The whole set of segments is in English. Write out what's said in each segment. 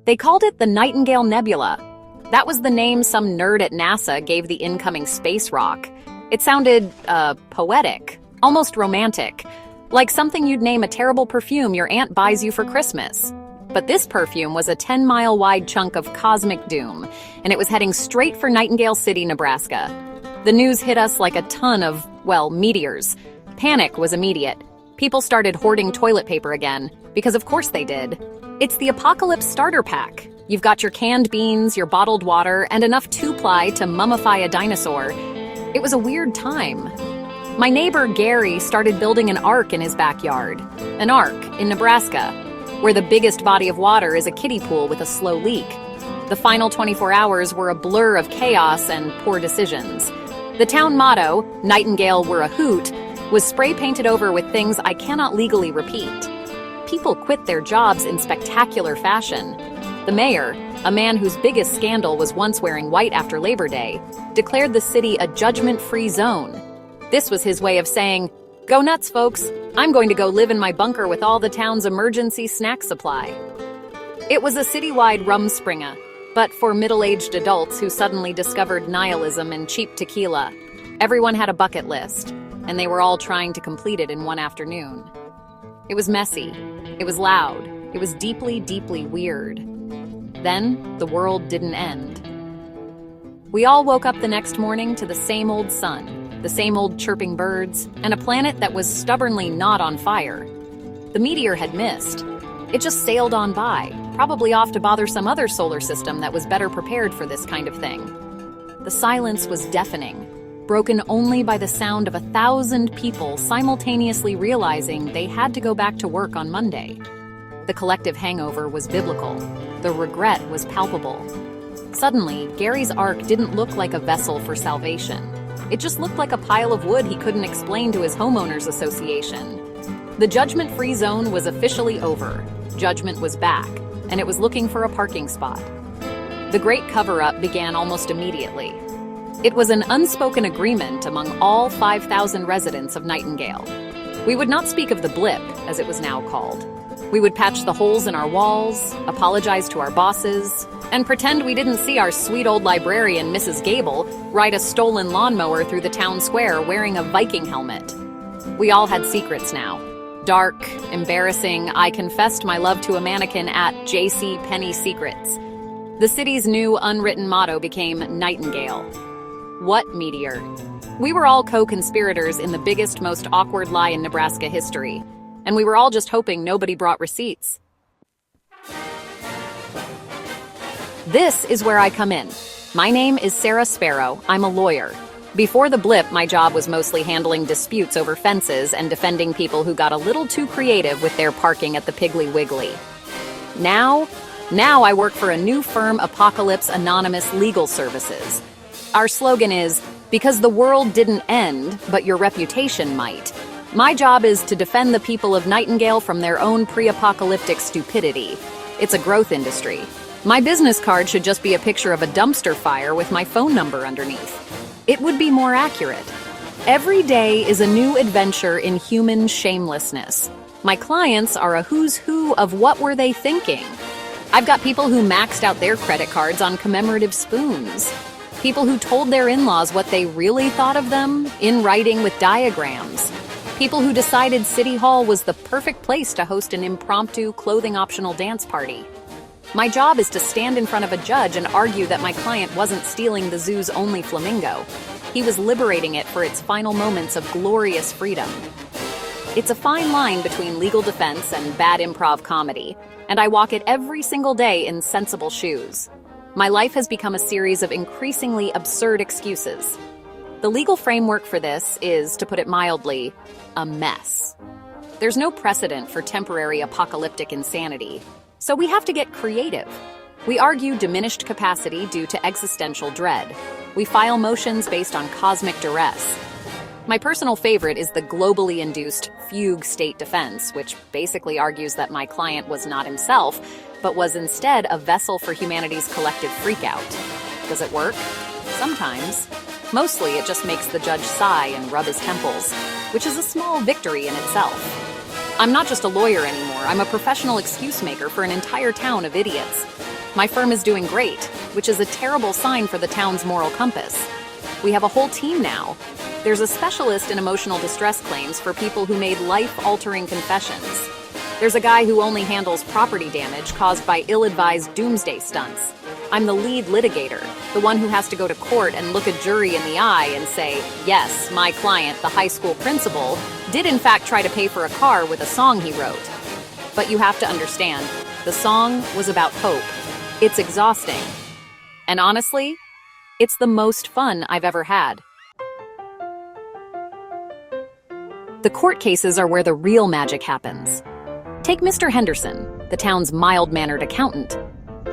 They called it the Nightingale Nebula. That was the name some nerd at NASA gave the incoming space rock. It sounded, poetic, almost romantic, like something you'd name a terrible perfume your aunt buys you for Christmas. But this perfume was a 10-mile-wide chunk of cosmic doom, and it was heading straight for Nightingale City, Nebraska. The news hit us like a ton of, meteors. Panic was immediate. People started hoarding toilet paper again, because of course they did. It's the apocalypse starter pack. You've got your canned beans, your bottled water, and enough two-ply to mummify a dinosaur. It was a weird time. My neighbor Gary started building an ark in his backyard. An ark in Nebraska, where the biggest body of water is a kiddie pool with a slow leak. The final 24 hours were a blur of chaos and poor decisions. The town motto, Nightingale were a hoot, was spray-painted over with things I cannot legally repeat. People quit their jobs in spectacular fashion. The mayor, a man whose biggest scandal was once wearing white after Labor Day, declared the city a judgment-free zone. This was his way of saying, "Go nuts, folks. I'm going to go live in my bunker with all the town's emergency snack supply." It was a citywide rumspringa, but for middle-aged adults who suddenly discovered nihilism and cheap tequila. Everyone had a bucket list, and they were all trying to complete it in one afternoon. It was messy. It was loud. It was deeply, deeply weird. Then, the world didn't end. We all woke up the next morning to the same old sun, the same old chirping birds, and a planet that was stubbornly not on fire. The meteor had missed. It just sailed on by, probably off to bother some other solar system that was better prepared for this kind of thing. The silence was deafening, broken only by the sound of 1,000 people simultaneously realizing they had to go back to work on Monday. The collective hangover was biblical. The regret was palpable. Suddenly, Gary's ark didn't look like a vessel for salvation. It just looked like a pile of wood he couldn't explain to his homeowners association. The judgment-free zone was officially over. Judgment was back, and it was looking for a parking spot. The great cover-up began almost immediately. It was an unspoken agreement among all 5,000 residents of Nightingale. We would not speak of the blip, as it was now called. We would patch the holes in our walls, apologize to our bosses, and pretend we didn't see our sweet old librarian, Mrs. Gable, ride a stolen lawnmower through the town square wearing a Viking helmet. We all had secrets now. Dark, embarrassing, I confessed my love to a mannequin at J.C. Penney Secrets. The city's new unwritten motto became Nightingale. What meteor? We were all co-conspirators in the biggest, most awkward lie in Nebraska history. And we were all just hoping nobody brought receipts. This is where I come in. My name is Sarah Sparrow. I'm a lawyer. Before the blip, my job was mostly handling disputes over fences and defending people who got a little too creative with their parking at the Piggly Wiggly. Now I work for a new firm, Apocalypse Anonymous Legal Services. Our slogan is, because the world didn't end, but your reputation might. My job is to defend the people of Nightingale from their own pre-apocalyptic stupidity. It's a growth industry. My business card should just be a picture of a dumpster fire with my phone number underneath. It would be more accurate. Every day is a new adventure in human shamelessness. My clients are a who's who of what were they thinking. I've got people who maxed out their credit cards on commemorative spoons. People who told their in-laws what they really thought of them in writing with diagrams. People who decided City Hall was the perfect place to host an impromptu, clothing-optional dance party. My job is to stand in front of a judge and argue that my client wasn't stealing the zoo's only flamingo. He was liberating it for its final moments of glorious freedom. It's a fine line between legal defense and bad improv comedy, and I walk it every single day in sensible shoes. My life has become a series of increasingly absurd excuses. The legal framework for this is, to put it mildly, a mess. There's no precedent for temporary apocalyptic insanity, so we have to get creative. We argue diminished capacity due to existential dread. We file motions based on cosmic duress. My personal favorite is the globally induced fugue state defense, which basically argues that my client was not himself, but was instead a vessel for humanity's collective freakout. Does it work? Sometimes. Mostly, it just makes the judge sigh and rub his temples, which is a small victory in itself. I'm not just a lawyer anymore, I'm a professional excuse maker for an entire town of idiots. My firm is doing great, which is a terrible sign for the town's moral compass. We have a whole team now. There's a specialist in emotional distress claims for people who made life-altering confessions. There's a guy who only handles property damage caused by ill-advised doomsday stunts. I'm the lead litigator, the one who has to go to court and look a jury in the eye and say, yes, my client, the high school principal, did in fact try to pay for a car with a song he wrote. But you have to understand, the song was about hope. It's exhausting. And honestly, it's the most fun I've ever had. The court cases are where the real magic happens. Take Mr. Henderson, the town's mild-mannered accountant.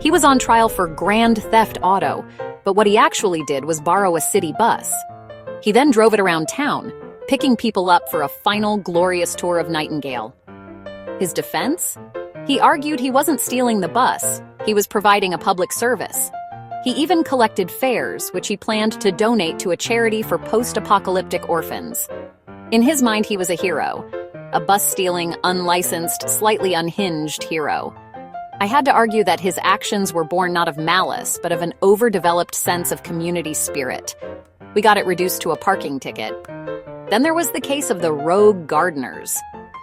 He was on trial for grand theft auto, but what he actually did was borrow a city bus. He then drove it around town, picking people up for a final glorious tour of Nightingale. His defense? He argued he wasn't stealing the bus, he was providing a public service. He even collected fares, which he planned to donate to a charity for post-apocalyptic orphans. In his mind, he was a hero, a bus-stealing, unlicensed, slightly unhinged hero. I had to argue that his actions were born not of malice, but of an overdeveloped sense of community spirit. We got it reduced to a parking ticket. Then there was the case of the rogue gardeners.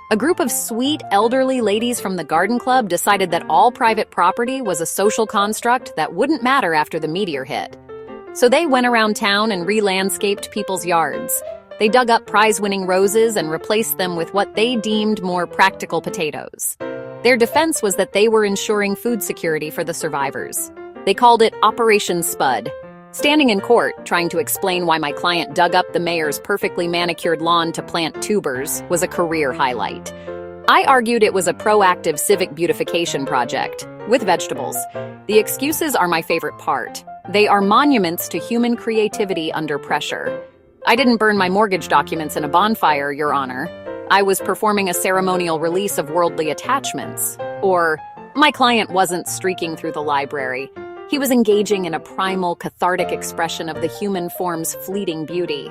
A group of sweet, elderly ladies from the garden club decided that all private property was a social construct that wouldn't matter after the meteor hit. So they went around town and re-landscaped people's yards. They dug up prize-winning roses and replaced them with what they deemed more practical potatoes. Their defense was that they were ensuring food security for the survivors. They called it Operation Spud. Standing in court, trying to explain why my client dug up the mayor's perfectly manicured lawn to plant tubers was a career highlight. I argued it was a proactive civic beautification project, with vegetables. The excuses are my favorite part. They are monuments to human creativity under pressure. I didn't burn my mortgage documents in a bonfire, Your Honor. I was performing a ceremonial release of worldly attachments. Or, my client wasn't streaking through the library. He was engaging in a primal, cathartic expression of the human form's fleeting beauty.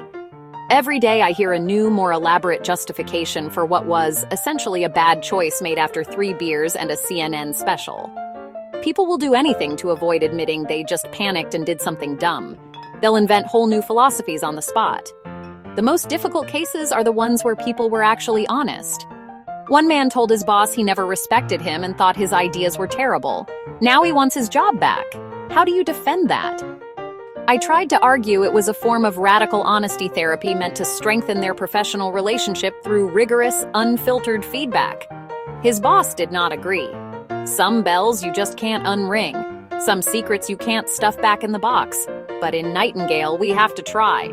Every day I hear a new, more elaborate justification for what was essentially a bad choice made after 3 beers and a CNN special. People will do anything to avoid admitting they just panicked and did something dumb. They'll invent whole new philosophies on the spot. The most difficult cases are the ones where people were actually honest. One man told his boss he never respected him and thought his ideas were terrible. Now he wants his job back. How do you defend that? I tried to argue it was a form of radical honesty therapy meant to strengthen their professional relationship through rigorous, unfiltered feedback. His boss did not agree. Some bells you just can't unring. Some secrets you can't stuff back in the box. But in Nightingale, we have to try.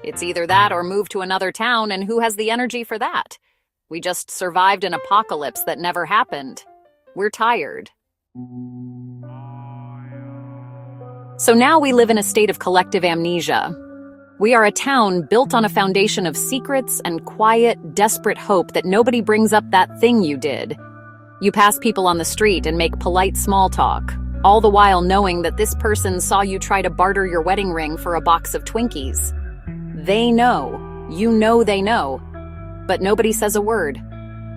It's either that or move to another town, and who has the energy for that? We just survived an apocalypse that never happened. We're tired. So now we live in a state of collective amnesia. We are a town built on a foundation of secrets and quiet, desperate hope that nobody brings up that thing you did. You pass people on the street and make polite small talk, all the while knowing that this person saw you try to barter your wedding ring for a box of Twinkies. They know. You know they know. But nobody says a word.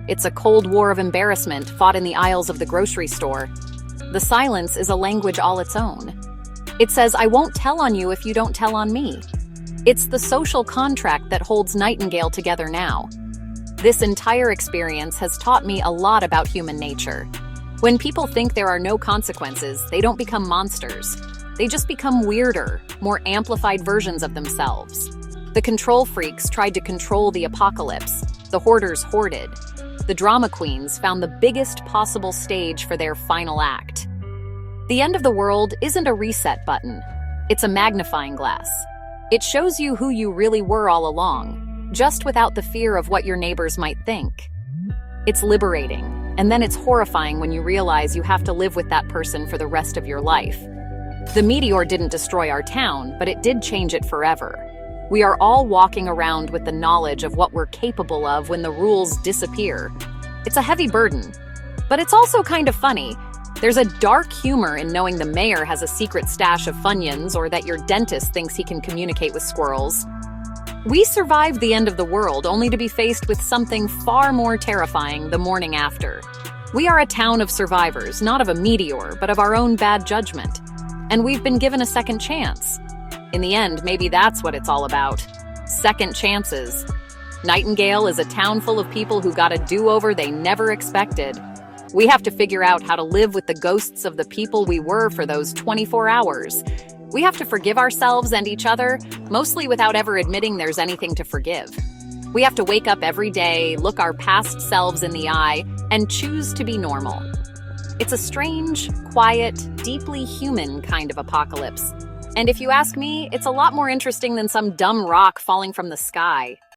It's a cold war of embarrassment fought in the aisles of the grocery store. The silence is a language all its own. It says, I won't tell on you if you don't tell on me. It's the social contract that holds Nightingale together now. This entire experience has taught me a lot about human nature. When people think there are no consequences, they don't become monsters. They just become weirder, more amplified versions of themselves. The control freaks tried to control the apocalypse. The hoarders hoarded. The drama queens found the biggest possible stage for their final act. The end of the world isn't a reset button. It's a magnifying glass. It shows you who you really were all along, just without the fear of what your neighbors might think. It's liberating, and then it's horrifying when you realize you have to live with that person for the rest of your life. The meteor didn't destroy our town, but it did change it forever. We are all walking around with the knowledge of what we're capable of when the rules disappear. It's a heavy burden, but it's also kind of funny. There's a dark humor in knowing the mayor has a secret stash of Funyuns or that your dentist thinks he can communicate with squirrels. We survived the end of the world only to be faced with something far more terrifying the morning after. We are a town of survivors, not of a meteor, but of our own bad judgment. And we've been given a second chance. In the end, maybe that's what it's all about. Second chances. Nightingale is a town full of people who got a do-over they never expected. We have to figure out how to live with the ghosts of the people we were for those 24 hours. We have to forgive ourselves and each other, mostly without ever admitting there's anything to forgive. We have to wake up every day, look our past selves in the eye, and choose to be normal. It's a strange, quiet, deeply human kind of apocalypse. And if you ask me, it's a lot more interesting than some dumb rock falling from the sky.